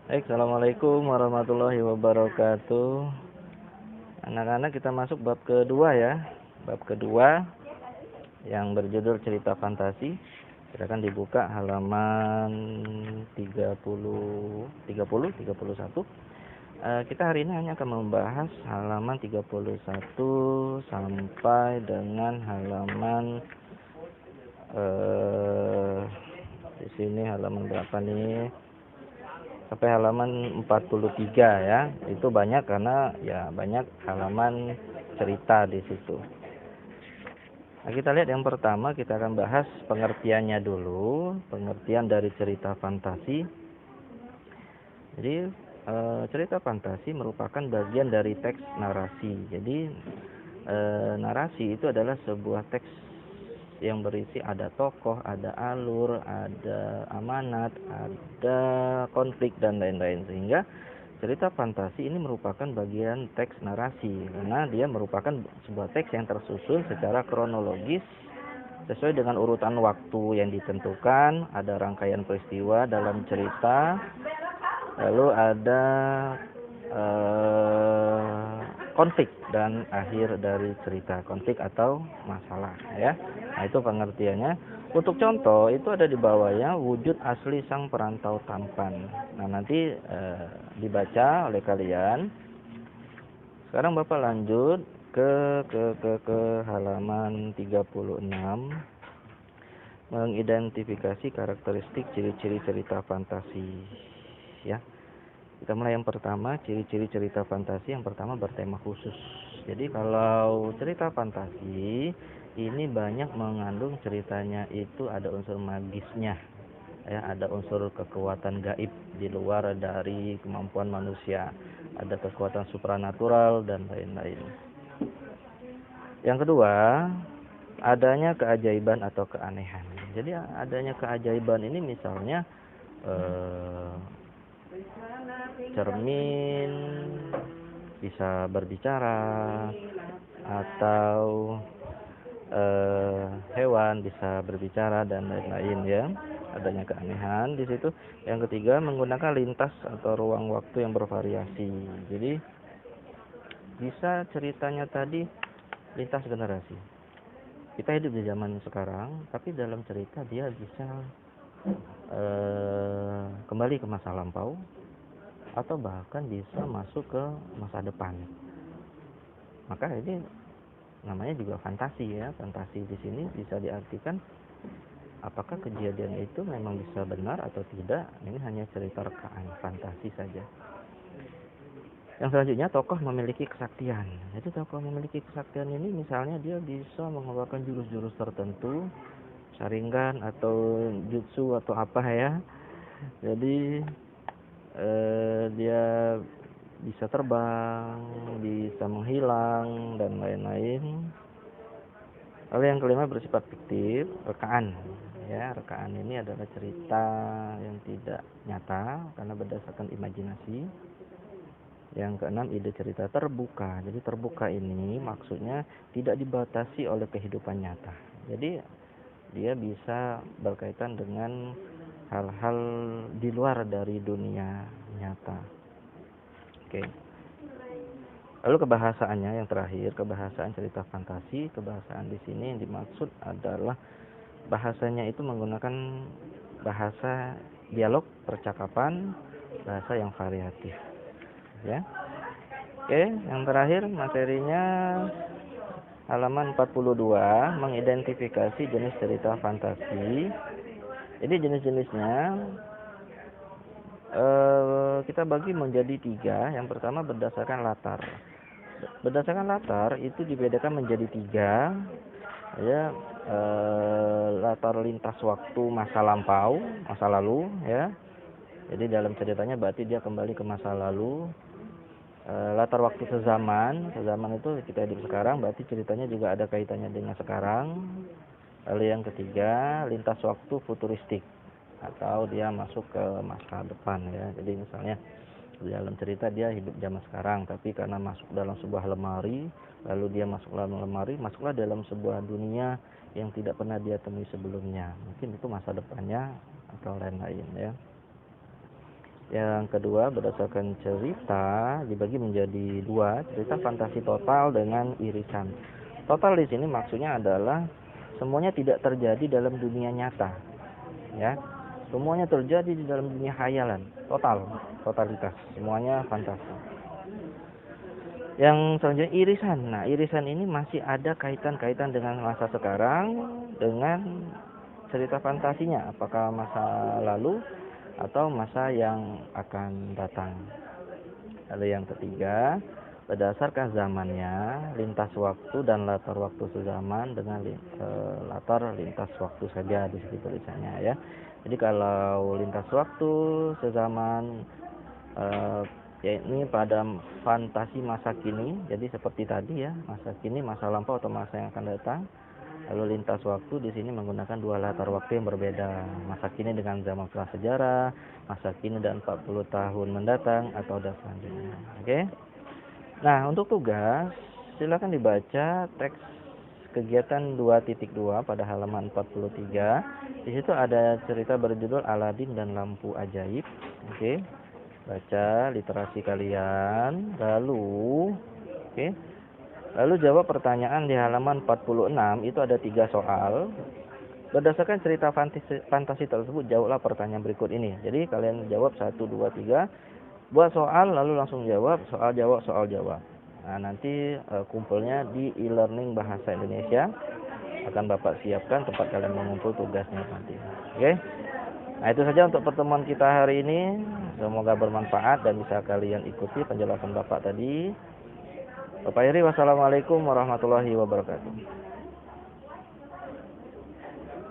Baik, assalamualaikum warahmatullahi wabarakatuh. Anak-anak, kita masuk bab kedua ya. Bab kedua yang berjudul cerita fantasi. Silakan dibuka halaman 31. Kita hari ini hanya akan membahas halaman 31 sampai dengan halaman di sini halaman berapa nih? Sampai halaman 43 ya. Itu banyak karena ya banyak halaman cerita di situ. Nah, kita lihat yang pertama, kita akan bahas pengertiannya dulu, pengertian dari cerita fantasi. Jadi cerita fantasi merupakan bagian dari teks narasi. Jadi narasi itu adalah sebuah teks yang berisi ada tokoh, ada alur, ada amanat, ada konflik dan lain-lain. Sehingga cerita fantasi ini merupakan bagian teks narasi karena dia merupakan sebuah teks yang tersusun secara kronologis sesuai dengan urutan waktu yang ditentukan, ada rangkaian peristiwa dalam cerita, lalu ada konflik dan akhir dari cerita, konflik atau masalah ya. Nah, itu pengertiannya. Untuk contoh itu ada di bawahnya, wujud asli sang perantau tampan. Nah, nanti dibaca oleh kalian. Sekarang Bapak lanjut ke halaman 36, mengidentifikasi karakteristik ciri-ciri cerita fantasi ya. Kita mulai yang pertama, ciri-ciri cerita fantasi. Yang pertama, bertema khusus. Jadi kalau cerita fantasi ini banyak mengandung ceritanya itu ada unsur magisnya ya, ada unsur kekuatan gaib di luar dari kemampuan manusia, ada kekuatan supranatural dan lain-lain. Yang kedua, adanya keajaiban atau keanehan. Jadi adanya keajaiban ini misalnya cermin bisa berbicara atau hewan bisa berbicara dan lain-lain ya. Adanya keanehan di situ. Yang ketiga, menggunakan lintas atau ruang waktu yang bervariasi. Jadi bisa ceritanya tadi lintas generasi. Kita hidup di zaman sekarang, tapi dalam cerita dia bisa kembali ke masa lampau atau bahkan bisa masuk ke masa depan. Maka ini namanya juga fantasi ya. Fantasi di sini bisa diartikan apakah kejadian itu memang bisa benar atau tidak. Ini hanya cerita rekaan fantasi saja. Yang selanjutnya, tokoh memiliki kesaktian. Jadi tokoh memiliki kesaktian ini misalnya dia bisa mengeluarkan jurus-jurus tertentu, sharingan atau jutsu atau apa ya. Jadi dia bisa terbang, bisa menghilang dan lain-lain. Lalu yang kelima, bersifat fiktif, rekaan. Ya, rekaan ini adalah cerita yang tidak nyata karena berdasarkan imajinasi. Yang keenam, ide cerita terbuka. Jadi terbuka ini maksudnya tidak dibatasi oleh kehidupan nyata. Jadi dia bisa berkaitan dengan hal-hal di luar dari dunia nyata. Oke. Lalu kebahasaannya yang terakhir, kebahasaan cerita fantasi. Kebahasaan di sini yang dimaksud adalah bahasanya itu menggunakan bahasa dialog, percakapan, bahasa yang variatif. Ya. Oke, yang terakhir materinya halaman 42, mengidentifikasi jenis cerita fantasi. Jadi jenis-jenisnya kita bagi menjadi 3. Yang pertama, berdasarkan latar. Berdasarkan latar itu dibedakan menjadi 3 ya. Latar lintas waktu, masa lampau, masa lalu ya. Jadi dalam ceritanya berarti dia kembali ke masa lalu. Latar waktu sezaman itu kita hidup sekarang, berarti ceritanya juga ada kaitannya dengan sekarang. Lalu yang ketiga, lintas waktu futuristik atau dia masuk ke masa depan ya. Jadi misalnya di dalam cerita dia hidup zaman sekarang, tapi karena masuk dalam sebuah lemari, lalu dia masuk dalam lemari, masuklah dalam sebuah dunia yang tidak pernah dia temui sebelumnya. Mungkin itu masa depannya atau lain-lain ya. Yang kedua, berdasarkan cerita dibagi menjadi dua, cerita fantasi total dengan irisan. Total di sini maksudnya adalah semuanya tidak terjadi dalam dunia nyata, ya. Semuanya terjadi di dalam dunia khayalan, totalitas, semuanya fantasi. Yang selanjutnya irisan. Nah, irisan ini masih ada kaitan-kaitan dengan masa sekarang dengan cerita fantasinya, apakah masa lalu atau masa yang akan datang. Lalu yang ketiga, berdasarkan zamannya, lintas waktu dan latar waktu sezaman dengan latar lintas waktu saja di situ tulisannya ya. Jadi kalau lintas waktu sezaman ya ini pada fantasi masa kini, jadi seperti tadi ya, masa kini, masa lampau atau masa yang akan datang. Lalu lintas waktu di sini menggunakan dua latar waktu yang berbeda, masa kini dengan zaman prasejarah, masa kini dan 40 tahun mendatang atau dan selanjutnya. Oke. Nah, untuk tugas silakan dibaca teks kegiatan 2.2 pada halaman 43. Di situ ada cerita berjudul Aladin dan Lampu Ajaib. Oke. Baca literasi kalian, lalu jawab pertanyaan di halaman 46. Itu ada 3 soal. Berdasarkan cerita fantasi tersebut, jawablah pertanyaan berikut ini. Jadi kalian jawab 1, 2, 3. Buat soal lalu langsung jawab, soal jawab. Nah, nanti kumpulnya di e-learning bahasa Indonesia. Akan Bapak siapkan tempat kalian mengumpul tugasnya nanti. Oke. Nah, itu saja untuk pertemuan kita hari ini. Semoga bermanfaat dan bisa kalian ikuti penjelasan Bapak tadi. Bapak Heri, wassalamualaikum warahmatullahi wabarakatuh.